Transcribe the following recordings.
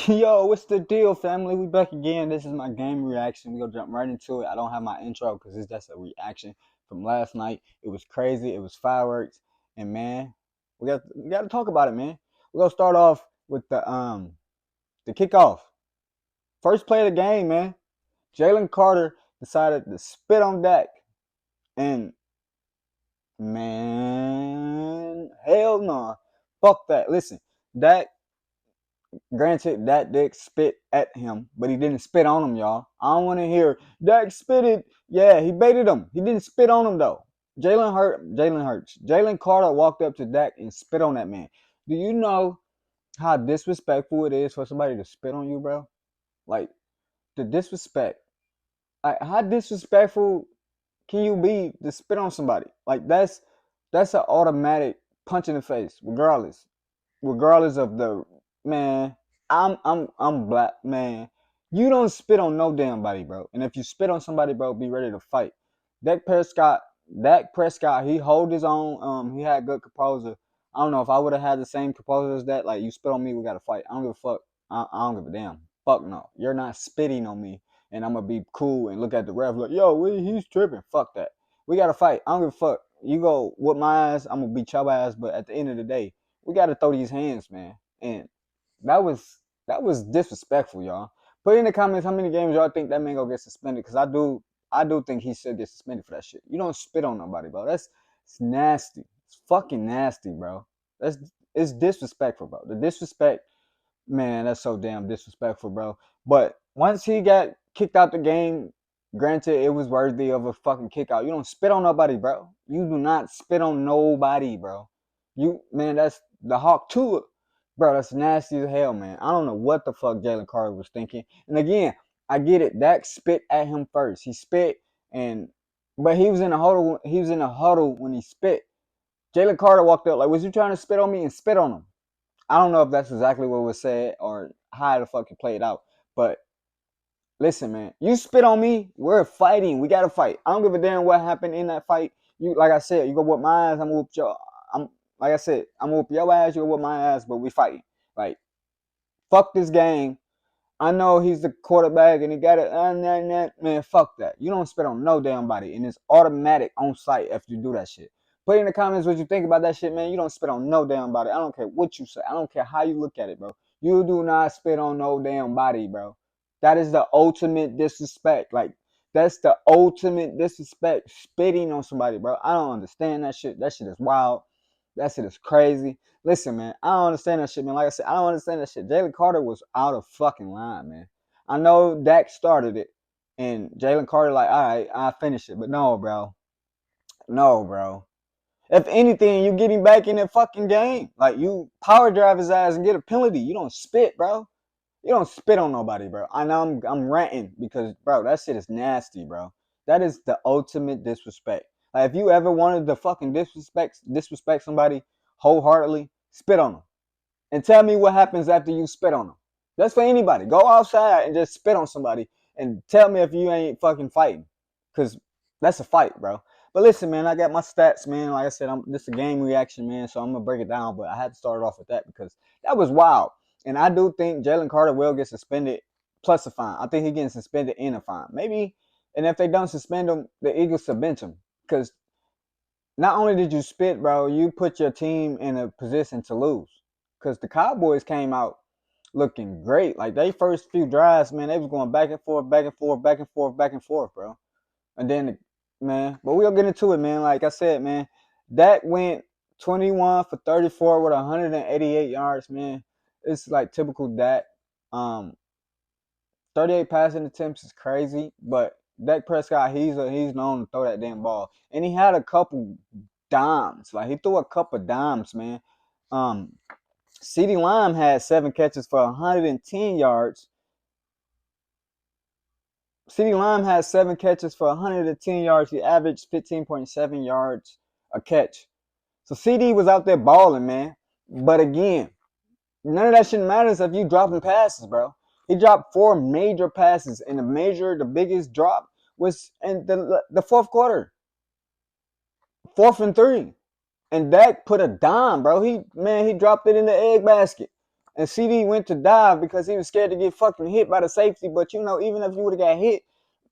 Yo, what's the deal, family? We back again. This is my game reaction. We gonna jump right into it. I don't have my intro because it's just a reaction from last night. It was crazy. It was fireworks, and man, we got to talk about it, man. We're gonna start off with the kickoff. First play of the game, man. Jalen Carter decided to spit on Dak, and man, hell no, fuck that. Listen, Dak. Granted, Dak did spit at him, but he didn't spit on him, y'all. I don't want to hear Dak spitted. Yeah, he baited him. He didn't spit on him though. Jalen Carter walked up to Dak and spit on that man. Do you know how disrespectful it is for somebody to spit on you, bro? Like the disrespect. Like how disrespectful can you be to spit on somebody? Like that's an automatic punch in the face, regardless of the man. I'm black, man. You don't spit on no damn body, bro. And if you spit on somebody, bro, be ready to fight. Dak Prescott, Dak Prescott, he hold his own. He had good composure. I don't know if I would have had the same composure as that. Like you spit on me, we gotta fight. I don't give a fuck. I don't give a damn. Fuck no. You're not spitting on me, and I'm gonna be cool and look at the ref like, yo, he's tripping. Fuck that. We gotta fight. I don't give a fuck. You go whoop my ass, I'm gonna beat your ass. But at the end of the day, we gotta throw these hands, man. And that was disrespectful, y'all. Put in the comments how many games y'all think that man gonna get suspended. Cause I do think he should get suspended for that shit. You don't spit on nobody, bro. It's nasty. It's fucking nasty, bro. That's it's disrespectful, bro. The disrespect, man, that's so damn disrespectful, bro. But once he got kicked out the game, granted it was worthy of a fucking kick out. You don't spit on nobody, bro. You do not spit on nobody, bro. You man, that's the Hawk too. Bro, that's nasty as hell, man. I don't know what the fuck Jalen Carter was thinking. And again, I get it. Dak spit at him first. He spit and but he was in a huddle. He was in a huddle when he spit. Jalen Carter walked up like, "Was you trying to spit on me?" and spit on him. I don't know if that's exactly what was said or how the fuck it played out. But listen, man, you spit on me, we're fighting. We gotta fight. I don't give a damn what happened in that fight. You like I said, you go whoop my ass, I'm gonna whoop your I'm like I said, I'm gonna whoop your ass, you go whoop my ass, but we fighting. Like, fuck this game. I know he's the quarterback and he got it. Man, fuck that. You don't spit on no damn body, and it's automatic on site if you do that shit. Put in the comments what you think about that shit, man. You don't spit on no damn body. I don't care what you say. I don't care how you look at it, bro. You do not spit on no damn body, bro. That is the ultimate disrespect. Like, that's the ultimate disrespect. Spitting on somebody, bro. I don't understand that shit. That shit is wild. That shit is crazy. Listen, man, I don't understand that shit, man. Like I said, I don't understand that shit. Jalen Carter was out of fucking line, man. I know Dak started it, and Jalen Carter, like, all right, I finish it. But no, bro. No, bro. If anything, you get him back in that fucking game. Like, you power drive his ass and get a penalty. You don't spit, bro. You don't spit on nobody, bro. I know I'm ranting because, bro, that shit is nasty, bro. That is the ultimate disrespect. Like, if you ever wanted to fucking disrespect somebody wholeheartedly, spit on them and tell me what happens after you spit on them. That's for anybody. Go outside and just spit on somebody and tell me if you ain't fucking fighting, cause that's a fight, bro. But listen, man, I got my stats, man. Like I said, this is a game reaction, man. So I'm gonna break it down, but I had to start off with that because that was wild. And I do think Jalen Carter will get suspended plus a fine. I think he getting suspended and a fine, maybe. And if they don't suspend him, the Eagles should bench him because not only did you spit, bro, you put your team in a position to lose. Because the Cowboys came out looking great. Like, they first few drives, man, they was going back and forth, back and forth, back and forth, back and forth, bro. And then, man, but we'll get into it, man. Like I said, man, Dak went 21 for 34 with 188 yards, man. It's like typical Dak. Um, 38 passing attempts is crazy, but Dak Prescott, he's known to throw that damn ball. And he had a couple dimes. Like, he threw a couple dimes, man. Um, Ceedee Lamb had 7 catches for 110 yards. Ceedee Lamb had 7 catches for 110 yards. He averaged 15.7 yards a catch. So Ceedee was out there balling, man. But again, none of that shit matters if you dropping passes, bro. He dropped 4 major passes, and the biggest drop was in the fourth quarter, 4th and 3. And Dak put a dime, bro. He dropped it in the egg basket. And Ceedee went to dive because he was scared to get fucking hit by the safety. But you know, even if you would have got hit,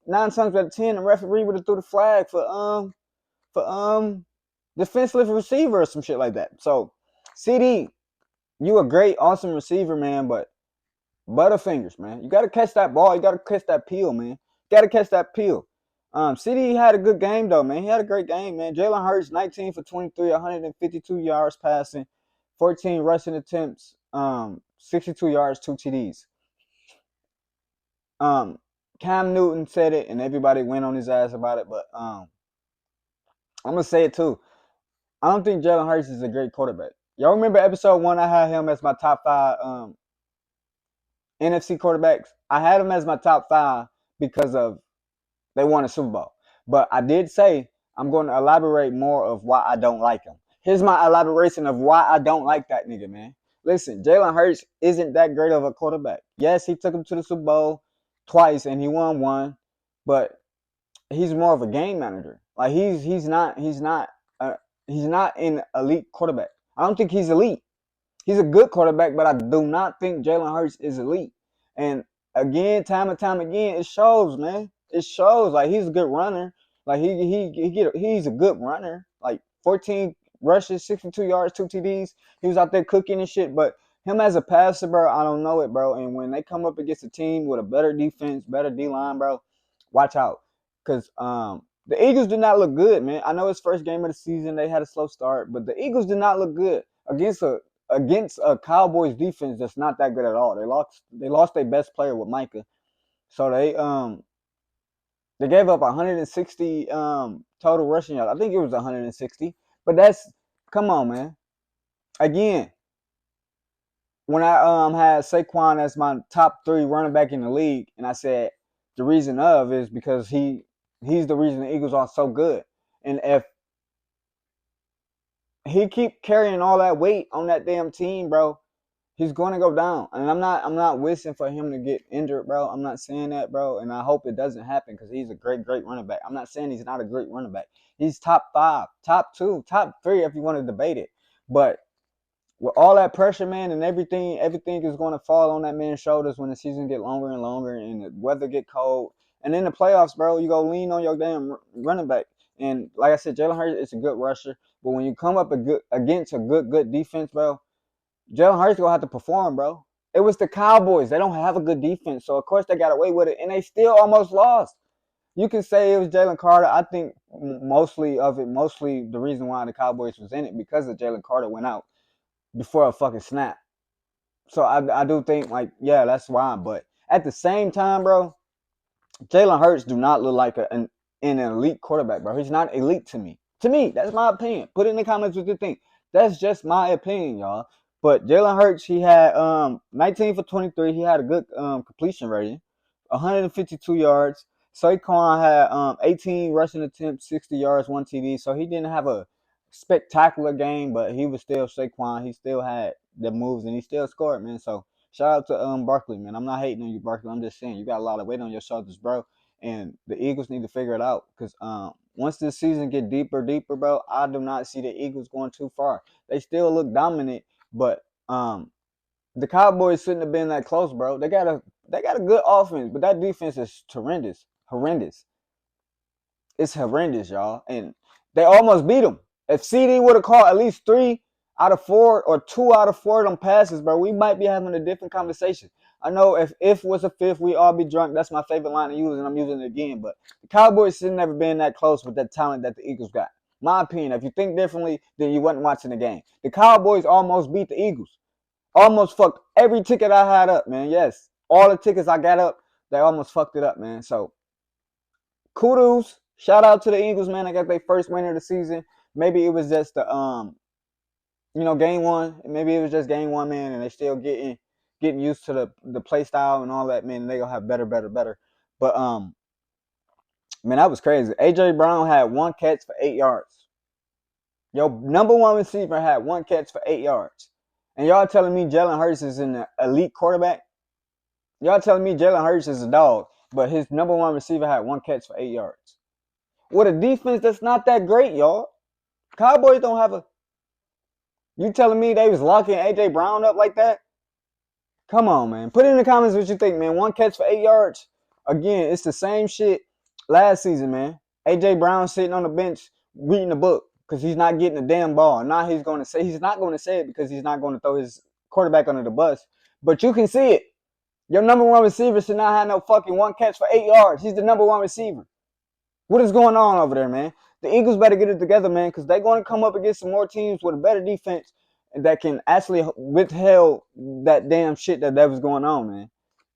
9 times out of 10, the referee would have threw the flag for defenseless receiver or some shit like that. So Ceedee, you a great, awesome receiver, man, but Butterfingers, man. You gotta catch that ball. You gotta catch that peel, man. You gotta catch that peel. Ceedee had a good game though, man. He had a great game, man. Jalen Hurts, 19 for 23, 152 yards passing, 14 rushing attempts, 62 yards, 2 TDs. Cam Newton said it, and everybody went on his ass about it, but I'm gonna say it too. I don't think Jalen Hurts is a great quarterback. Y'all remember episode 1? I had him as my top 5 NFC quarterbacks. I had him as my top 5 because of they won a Super Bowl. But I did say I'm going to elaborate more of why I don't like him. Here's my elaboration of why I don't like that nigga, man. Listen, Jalen Hurts isn't that great of a quarterback. Yes, he took him to the Super Bowl twice and he won one, but he's more of a game manager. Like he's not an elite quarterback. I don't think he's elite. He's a good quarterback, but I do not think Jalen Hurts is elite. And again, time and time again, it shows, man. It shows. Like he's a good runner. Like he's a good runner. Like 14 rushes, 62 yards, 2 TDs. He was out there cooking and shit. But him as a passer, bro, I don't know it, bro. And when they come up against a team with a better defense, better D line, bro, watch out. Cause the Eagles did not look good, man. I know it's first game of the season. They had a slow start, but the Eagles did not look good against a Cowboys defense that's not that good at all. They lost their best player with Micah. So they gave up 160 total rushing yards. I think it was 160. But that's come on, man. Again, when I had Saquon as my top 3 running back in the league, and I said the reason of is because he's the reason the Eagles are so good. And if he keep carrying all that weight on that damn team, bro, he's going to go down. And I'm not wishing for him to get injured, bro. I'm not saying that, bro. And I hope it doesn't happen because he's a great running back. I'm not saying he's not a great running back. He's top 5, top 2, top 3 if you want to debate it. But with all that pressure, man, and everything is going to fall on that man's shoulders when the season get longer and longer and the weather get cold. And in the playoffs, bro, you go lean on your damn running back. And like I said, Jalen Hurts is a good rusher. But when you come up against a good defense, bro, Jalen Hurts gonna have to perform, bro. It was the Cowboys. They don't have a good defense, so of course they got away with it, and they still almost lost. You can say it was Jalen Carter. I think mostly the reason why the Cowboys was in it because of Jalen Carter went out before a fucking snap. So I do think like yeah, that's why. But at the same time, bro, Jalen Hurts do not look like an elite quarterback, bro. He's not elite to me. To me, that's my opinion. Put it in the comments what you think. That's just my opinion, y'all. But Jalen Hurts, he had 19 for 23. He had a good completion rating, 152 yards. Saquon had 18 rushing attempts, 60 yards, 1 TD. So he didn't have a spectacular game, but he was still Saquon. He still had the moves, and he still scored, man. So shout out to Barkley, man. I'm not hating on you, Barkley. I'm just saying you got a lot of weight on your shoulders, bro. And the Eagles need to figure it out because once this season get deeper, bro, I do not see the Eagles going too far. They still look dominant, but the Cowboys shouldn't have been that close, bro. They got a good offense, but that defense is horrendous. It's horrendous, y'all. And they almost beat them. If Ceedee would have caught at least 3 out of 4 or 2 out of 4 of them passes, bro, we might be having a different conversation. I know if was a fifth, we all be drunk. That's my favorite line to use, and I'm using it again. But the Cowboys should never been that close with that talent that the Eagles got. My opinion. If you think differently, then you wasn't watching the game. The Cowboys almost beat the Eagles. Almost fucked every ticket I had up, man. Yes. All the tickets I got up, they almost fucked it up, man. So, kudos. Shout out to the Eagles, man. They got their first win of the season. Maybe it was just the game 1. Maybe it was just game 1, man, and they still getting used to the play style and all that, man. They gonna have better. But man, that was crazy. AJ Brown had 1 catch for 8 yards. Your number 1 receiver had 1 catch for 8 yards. And y'all telling me Jalen Hurts is an elite quarterback? Y'all telling me Jalen Hurts is a dog, but his number 1 receiver had 1 catch for 8 yards. With a defense that's not that great, y'all. Cowboys don't have a... You telling me they was locking AJ Brown up like that? Come on, man. Put it in the comments what you think, man. 1 catch for 8 yards. Again, it's the same shit last season, man. A.J. Brown sitting on the bench reading the book because he's not getting the damn ball. Now he's not going to say it because he's not going to throw his quarterback under the bus. But you can see it. Your number one receiver should not have no fucking 1 catch for 8 yards. He's the number one receiver. What is going on over there, man? The Eagles better get it together, man, because they're going to come up against some more teams with a better defense that can actually withhold that damn shit that was going on, man.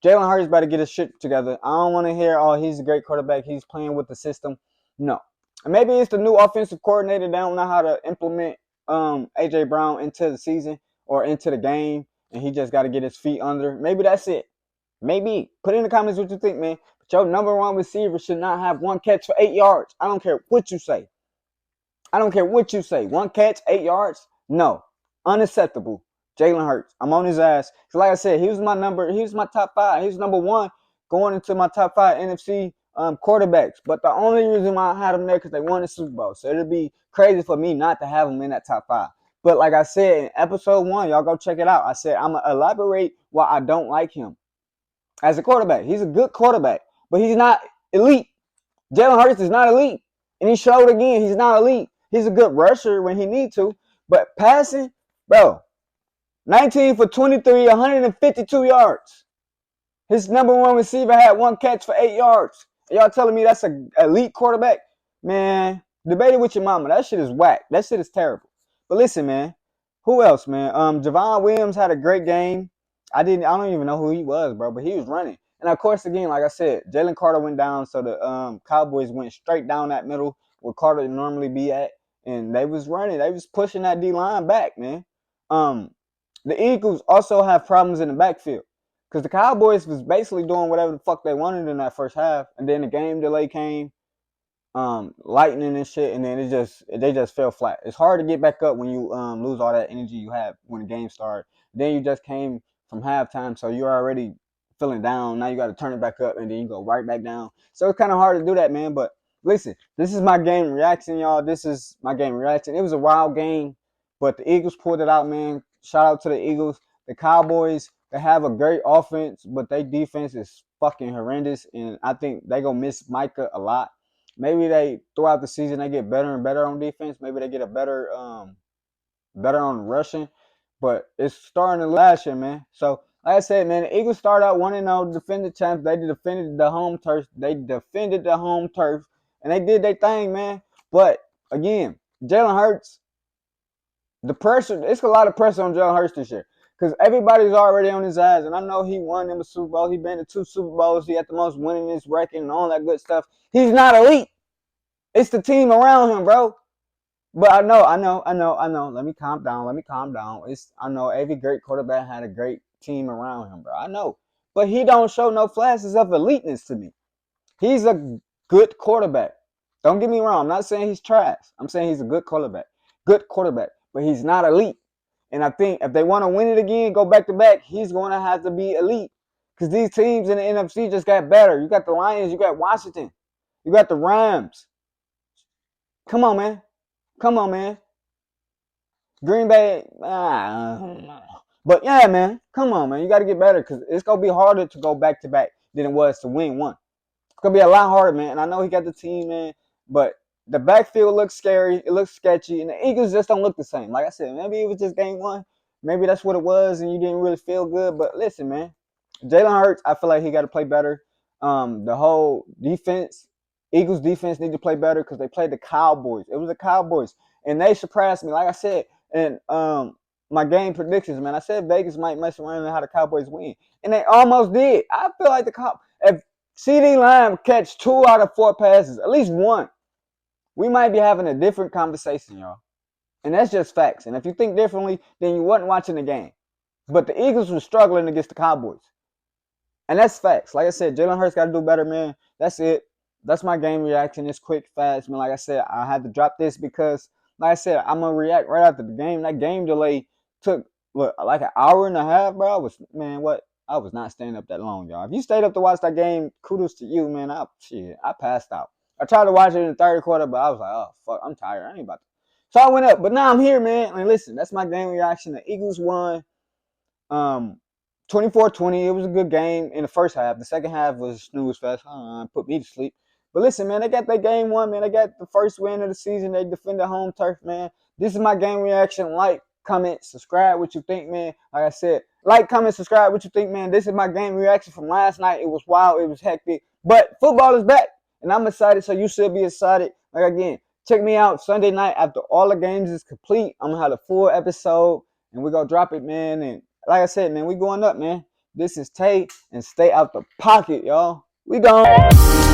Jalen Hurts better get his shit together. I don't want to hear, oh, he's a great quarterback. He's playing with the system. No. And maybe it's the new offensive coordinator. They don't know how to implement A.J. Brown into the season or into the game, and he just got to get his feet under. Maybe that's it. Maybe. Put in the comments what you think, man. But your number one receiver should not have 1 catch for 8 yards. I don't care what you say. I don't care what you say. 1 catch, 8 yards? No. Unacceptable. Jalen Hurts. I'm on his ass. Because like I said, he was my top 5. He was number 1 going into my top 5 NFC quarterbacks. But the only reason why I had him there because they won the Super Bowl. So it'd be crazy for me not to have him in that top 5. But like I said in episode 1, y'all go check it out. I said I'm going to elaborate why I don't like him as a quarterback. He's a good quarterback, but he's not elite. Jalen Hurts is not elite. And he showed again he's not elite. He's a good rusher when he needs to. But passing, bro, 19 for 23, 152 yards. His number one receiver had 1 catch for 8 yards. Y'all telling me that's an elite quarterback? Man, debate it with your mama. That shit is whack. That shit is terrible. But listen, man. Who else, man? Javon Williams had a great game. I don't even know who he was, bro, but he was running. And of course, again, like I said, Jalen Carter went down, so the Cowboys went straight down that middle where Carter would normally be at, and they was running. They was pushing that D-line back, man. The Eagles also have problems in the backfield because the Cowboys was basically doing whatever the fuck they wanted in that first half, and then the game delay came, lightning and shit, and then they just fell flat. It's hard to get back up when you lose all that energy you have when the game started. Then you just came from halftime, so you're already feeling down. Now you got to turn it back up, and then you go right back down. So it's kind of hard to do that, man. But listen, this is my game reaction, y'all. This is my game reaction. It was a wild game, but the Eagles pulled it out, man. Shout out to the Eagles. The Cowboys, they have a great offense, but their defense is fucking horrendous, and I think they gonna miss Micah a lot. Maybe they throughout the season they get better and better on defense. Maybe they get a better on rushing. But it's starting to last year, man. So, like I said, man, the Eagles started out 1-0, defended champs. They defended the home turf. And they did their thing, man. But, again, Jalen Hurts, the pressure, it's a lot of pressure on Jalen Hurts this year. Because everybody's already on his ass. And I know he won them a Super Bowl. He been to 2 Super Bowls. He had the most winningest record and all that good stuff. He's not elite. It's the team around him, bro. But I know. Let me calm down. I know every great quarterback had a great team around him, bro. I know. But he don't show no flashes of eliteness to me. He's a good quarterback. Don't get me wrong. I'm not saying he's trash. I'm saying he's a good quarterback. Good quarterback. But he's not elite. And I think if they want to win it again, go back to back, he's going to have to be elite. Because these teams in the NFC just got better. You got the Lions. You got Washington. You got the Rams. Come on, man. Green Bay. But yeah, man. Come on, man. You got to get better because it's going to be harder to go back to back than it was to win one. It's going to be a lot harder, man. And I know he got the team, man. But the backfield looks scary. It looks sketchy. And the Eagles just don't look the same. Like I said, maybe it was just game 1. Maybe that's what it was and you didn't really feel good. But listen, man. Jalen Hurts, I feel like he got to play better. The whole defense, Eagles defense need to play better because they played the Cowboys. It was the Cowboys. And they surprised me. Like I said, and my game predictions, man, I said Vegas might mess around and how the Cowboys win. And they almost did. I feel like if Ceedee Lamb catch 2 out of 4 passes, at least 1, we might be having a different conversation, y'all. And that's just facts. And if you think differently, then you wasn't watching the game. But the Eagles were struggling against the Cowboys. And that's facts. Like I said, Jalen Hurts got to do better, man. That's it. That's my game reaction. It's quick, fast, man. Like I said, I had to drop this because, like I said, I'm going to react right after the game. That game delay took, like an hour and a half, bro. I was not staying up that long, y'all. If you stayed up to watch that game, kudos to you, man. I passed out. I tried to watch it in the third quarter, but I was like, oh, fuck, I'm tired. I ain't about to. So I went up. But now I'm here, man. I mean, listen, that's my game reaction. The Eagles won. 24-20. It was a good game in the first half. The second half was snooze fest. Put me to sleep. But listen, man, they got their game won, man. They got the first win of the season. They defended home turf, man. This is my game reaction. Like, comment, subscribe what you think, man. Like I said, like, comment, subscribe what you think, man. This is my game reaction from last night. It was wild. It was hectic. But football is back, and I'm excited, so you should be excited. Like, again, check me out Sunday night after all the games is complete. I'm going to have a full episode, and we're going to drop it, man. And like I said, man, we going up, man. This is Tay, and stay out the pocket, y'all. We gone.